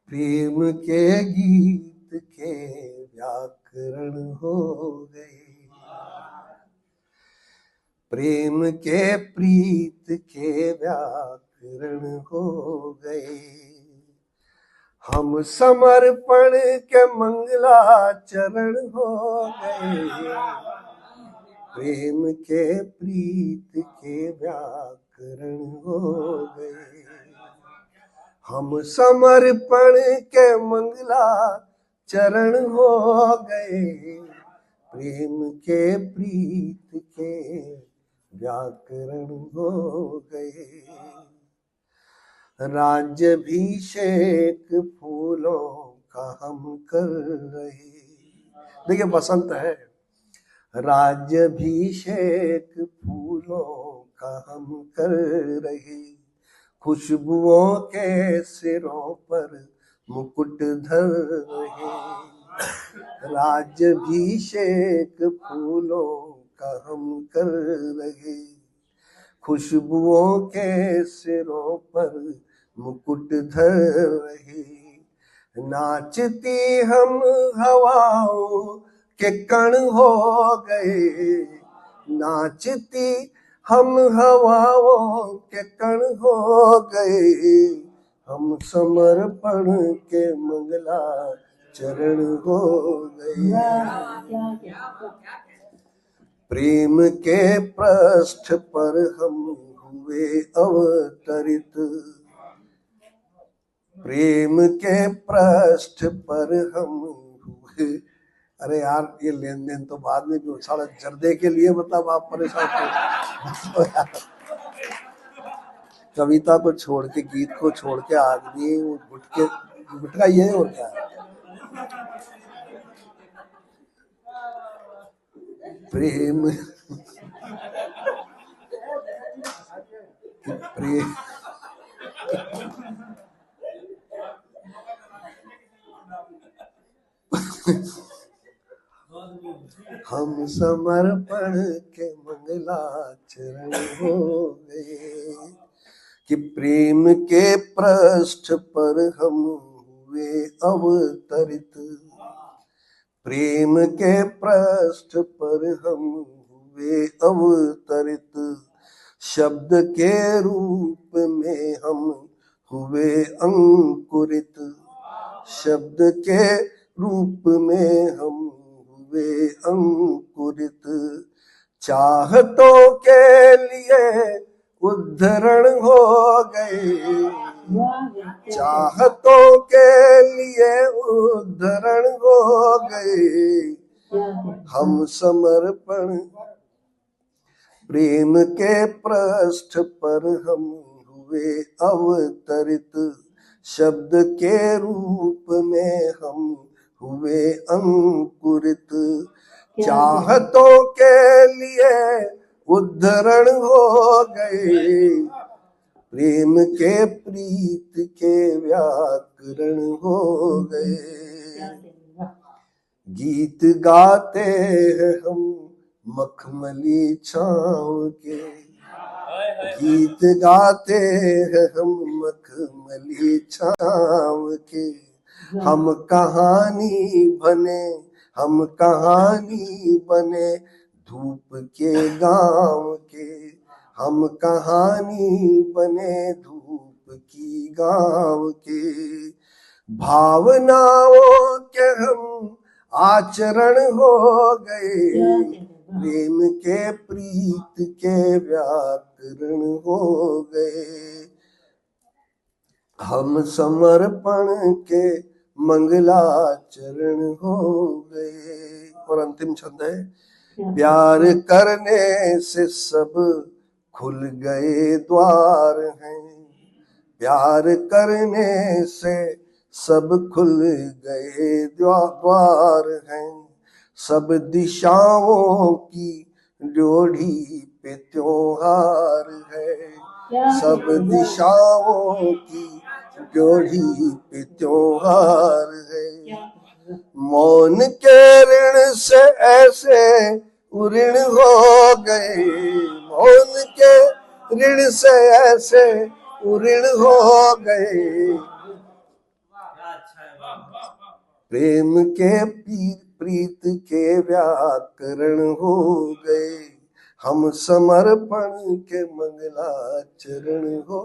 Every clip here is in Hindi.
प्रेम के गीत के व्याकरण हो गए, प्रेम के प्रीत के व्याकरण हो गए। हम समर्पण के मंगलाचरण हो गए, प्रेम के प्रीत के व्याकरण हो गए। हम समर्पण के मंगलाचरण हो गए, प्रेम के प्रीत के व्याकरण हो गए। राज्याभिषेक फूलों का हम कर रहे, देखिए बसंत है, राज्याभिषेक फूलों का हम कर रहे, खुशबुओं के सिरों पर मुकुट धर रहे। राज्याभिषेक फूलों का हम कर रहे, खुशबुओं के सिरों पर मुकुट धर रहे। नाचती हम हवाओं के कण हो गए, नाचती हम हवाओं के कण हो गए। हम समर्पण के मंगलाचरण हो गए, प्रेम के पृष्ठ पर हम हुए अवतरित, प्रेम के पृष्ठ पर हम हुए। अरे यार ये लेन देन तो बाद में भी, साला जर्दे के लिए मतलब आप परेशान हो। कविता को छोड़ के, गीत को छोड़ के आदमी गुटका ये और क्या है। प्रेम प्रेम हम समर्पण के मंगलाचरण हो गए, कि प्रेम के पृष्ठ पर हम हुए अवतरित, प्रेम के पृष्ठ पर हम हुए अवतरित। शब्द के रूप में हम हुए अंकुरित, शब्द के रूप में हम हुए अंकुरित। चाहतों के लिए उद्धरण हो गए, चाहतों के लिए उद्धरण हो गए। हम समर्पण प्रेम के पृष्ठ पर हम हुए अवतरित, शब्द के रूप में हम हुए अंकुरित। चाहतों के लिए उद्धरण हो गए, प्रेम के प्रीत के व्याकरण हो गए। गीत गाते हैं हम मखमली छाँव के, गीत गाते हैं हम मखमली छाँव के। हम कहानी बने, हम कहानी बने धूप के गाँव के, हम कहानी बने धूप की गाँव के। भावनाओं के हम आचरण हो गए, प्रेम के प्रीत के व्याकरण हो गए। हम समर्पण के मंगलाचरण हो गए। और अंतिम छंद है, प्यार करने से सब खुल गए द्वार हैं, प्यार करने से सब खुल गए द्वार हैं। सब दिशाओं की ड्योढ़ी पे त्योहार है, सब दिशाओं की ड्योढ़ी पे त्योहार है। मौन के ऋण से ऐसे ऋण हो गए, मौन के ऋण से ऐसे ऋण हो गए। प्रेम के प्रीत के व्याकरण हो गए, हम समर्पण के मंगलाचरण हो।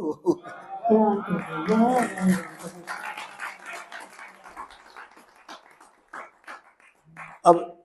अब